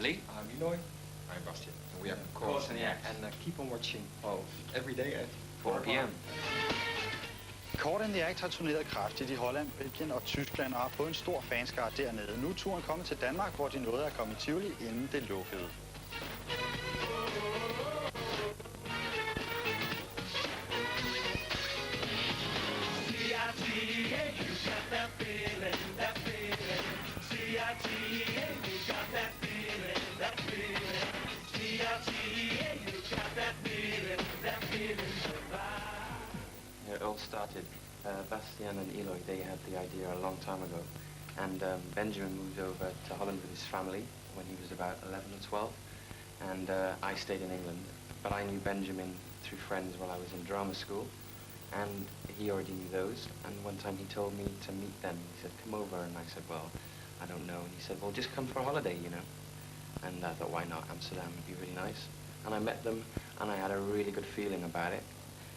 Lee. I'm Eloy. I'm Bastian. And we have Course in the Act. And keep on watching PULS every day at 4 p.m. Court in the Act har turneret kraftigt i Holland, Belgien og Tyskland og har fået en stor fanskare dernede. Nu er turen kommet til Danmark, hvor de nåede at komme i Tivoli, inden det lukkede. It all started, Bastian and Eloy, they had the idea a long time ago. And Benjamin moved over to Holland with his family when he was about 11 or 12. And I stayed in England. But I knew Benjamin through friends while I was in drama school. And he already knew those. And one time he told me to meet them. He said, come over. And I said, well, I don't know. And he said, well, just come for a holiday, you know. And I thought, why not? Amsterdam would be really nice. And I met them, and I had a really good feeling about it.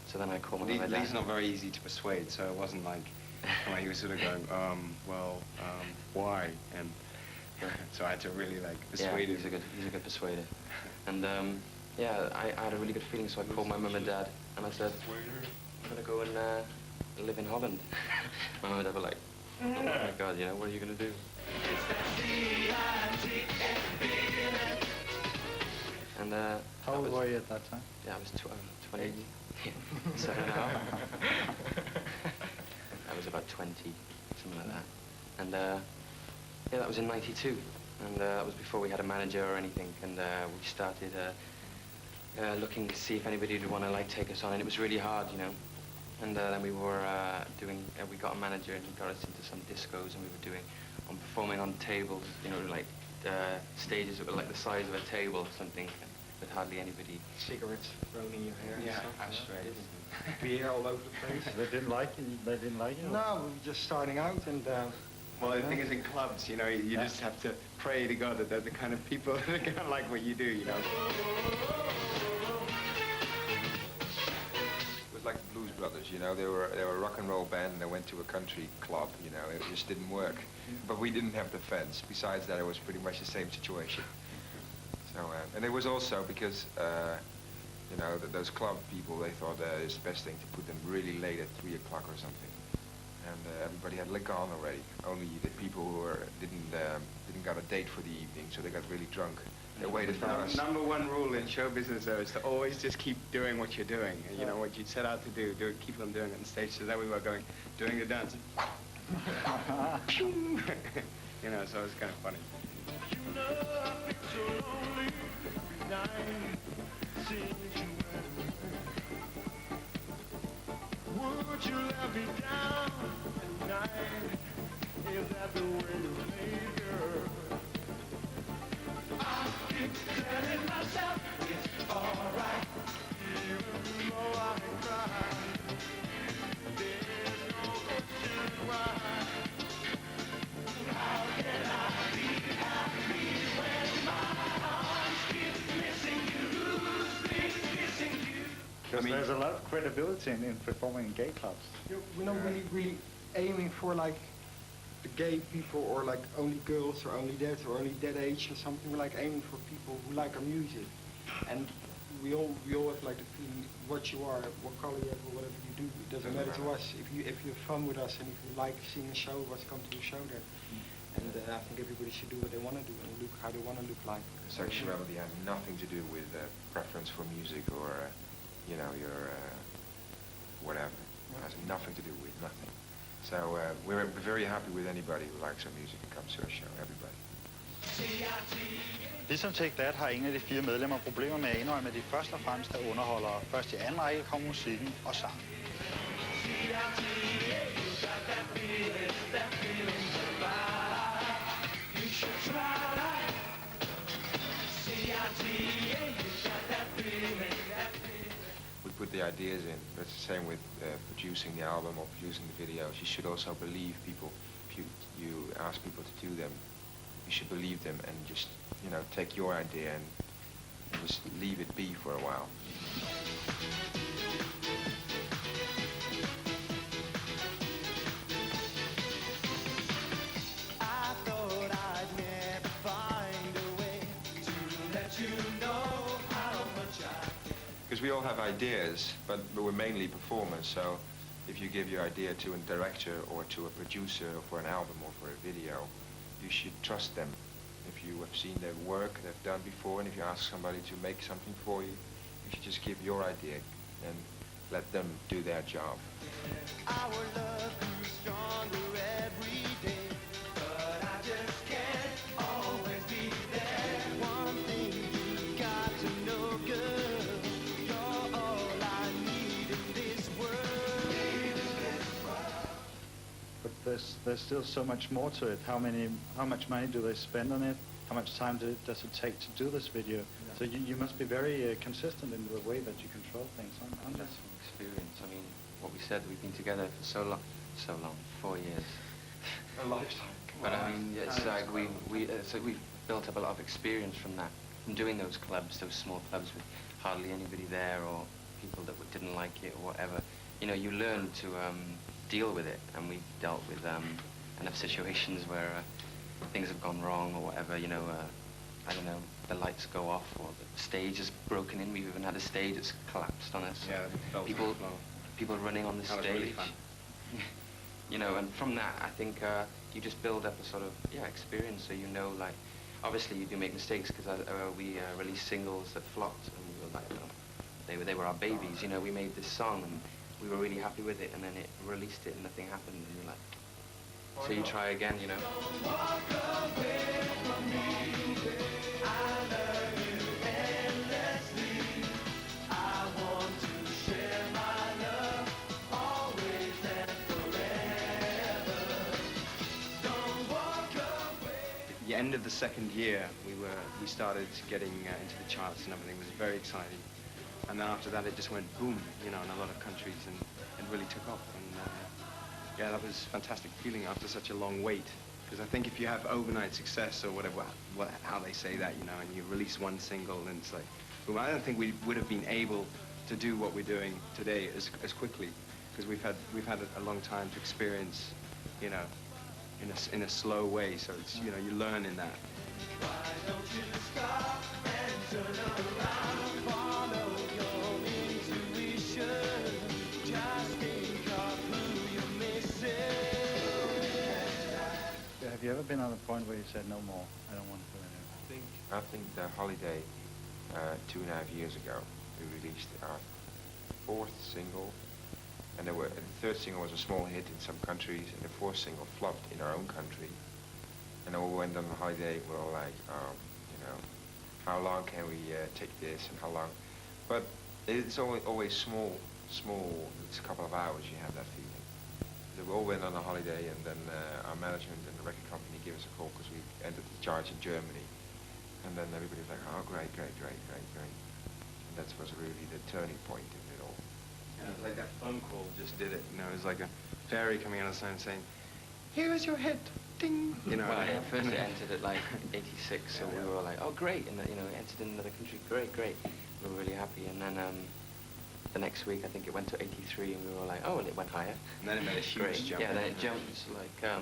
So then I called my dad. Lee's not very easy to persuade, so it wasn't like he was sort of going, why? And so I had to really like persuade him. He's a good persuader. And yeah, I had a really good feeling, so I called my mum and dad, and I said, I'm gonna go and live in Holland. My mum and dad were like, oh my God, you know, what are you gonna do? And how old were you at that time? Yeah, I was 20. So now I was about 20, something like that. And yeah, that was in '92, and that was before we had a manager or anything. And we started looking to see if anybody would want to like take us on, and it was really hard, you know. And then we were we got a manager, and he got us into some discos, and we were performing on tables, you know, like stages that were like the size of a table or something, with hardly anybody. Cigarettes thrown in your hair. Yeah, and stuff, right? Beer all over the place. They didn't like it? They didn't like it? No, we were just starting out, and well, the thing is, in clubs, you know, you just have to pray to God that they're the kind of people that are gonna like what you do, you know. It was like the Blues Brothers, you know. They were a rock and roll band, and they went to a country club, you know. It just didn't work. But we didn't have the fence. Besides that, it was pretty much the same situation. So, and it was also because, you know, those club people, they thought it's the best thing to put them really late at 3 o'clock or something. And everybody had liquor on already. Only the people who didn't got a date for the evening, so they got really drunk. They waited for us. Number one rule in show business, though, is to always just keep doing what you're doing. You know, what you set out to do, keep on doing it on stage. So that we were doing the dance. You know, so it's kind of funny. Would you let me down at night? Is that the way you made, girl? I keep telling myself it's alright, even though I cry. There's no question why. How can I be happy when my arms keep missing you, missing you? Because there's a lot of credibility in performing in gay clubs. We're not really aiming for like the gay people or like only girls or only that age or something. We're like aiming for people who like our music, and we all have like the feeling what you are, what color you have, or whatever you do. It doesn't matter to us. If you have fun with us and if you like seeing a show, let's come to the show then. And I think everybody should do what they want to do and look how they want to look like. Sexuality has nothing to do with preference for music or, you know, your whatever. It has nothing to do with nothing. So we're very happy with anybody who likes our music and comes to our show. Everybody. Ligesom Take That har ingen af de 4 medlemmer problemer med at indrømme, at de først og fremmest er underholdere. Først i anden række kommer musikken og sang. We put the ideas in. That's the same with producing the album or producing the videos. You should also believe people. If you ask people to do them, you should believe them and just, you know, take your idea and just leave it be for a while. because we all have ideas, but we're mainly performers, so if you give your idea to a director or to a producer for an album or for a video, you should trust them. If you have seen their work they've done before, and if you ask somebody to make something for you, you should just give your idea and let them do their job. Our love grew stronger every day, but I just can't always be there. One thing you got to know, girl, you're all I need in this world. But there's still so much more to it. How much money do they spend on it? How much time does it take to do this video? Yeah. So you must be very consistent in the way that you control things on That's this. from experience. I mean, what we said, we've been together for so long, 4 years. A lifetime. But I mean, it's like we've built up a lot of experience from that, from doing those clubs, those small clubs with hardly anybody there or people that didn't like it or whatever. You know, you learn to deal with it, and we've dealt with enough situations where things have gone wrong or whatever, you know, I don't know, the lights go off or the stage is broken in. We've even had a stage that's collapsed on us. Yeah, people running on the stage. That was really fun. You know, and from that, I think you just build up a sort of, experience, so you know, like, obviously you do make mistakes, because we released singles that flopped, and we were like, they were our babies, you know. We made this song, and we were really happy with it, and then it released it, and nothing happened, and you're like, so you try again, you know. Don't walk away from me. I love you endlessly. I want to share my love always and forever. Don't walk away. At the end of the second year, we started getting into the charts and everything. It was very exciting. And then after that, it just went boom, you know, in a lot of countries, and it really took off. And yeah, that was a fantastic feeling after such a long wait. Because I think if you have overnight success or whatever, how they say that, you know, and you release one single, and it's like, boom, I don't think we would have been able to do what we're doing today as quickly, because we've had a long time to experience, you know, in a slow way. So it's, you know, you learn in that. Why don't you stop and turn around, follow your intuition, just think of who you're missing. Have you ever been on a point where you said, no more, I don't want to do it anymore? I think the Holiday 2.5 years ago, we released our 4th single, and the 3rd single was a small hit in some countries, and the 4th single flopped in our own country. And then we went on the holiday, we were like, you know, how long can we take this, and how long? But it's always small, it's a couple of hours you have that feeling. So we all went on a holiday, and then our management and the record company gave us a call because we entered the charts in Germany. And then everybody was like, oh, great. And that was really the turning point in it all. Yeah, it was like that phone call just did it, you know. It was like a fairy coming out of the sun saying, here is your hit. Ding! You know, well, first it entered at like 86, so we were like, oh great, and you know, it entered in another country, great. We were really happy, and then the next week I think it went to 83, and we were like, oh, and it went higher. And then it made a huge jump. Yeah, then it jumped like to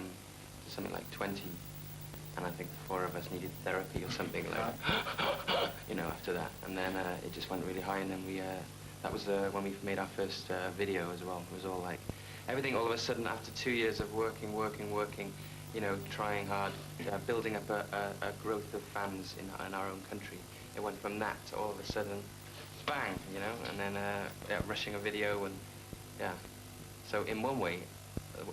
something like 20, and I think the 4 of us needed therapy or something like, you know, after that, and then it just went really high, and then we that was when we made our first video as well. It was all like everything all of a sudden after 2 years of working. You know, trying hard, building up a growth of fans in our own country. It went from that to all of a sudden, bang, you know, and then rushing a video, and yeah. So in one way,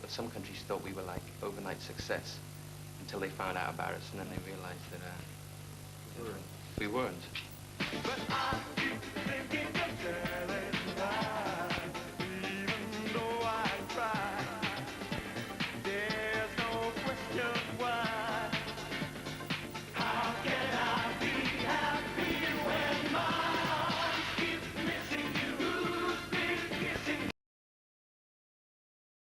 some countries thought we were like overnight success until they found out about us, and then they realized that we weren't. But I keep thinking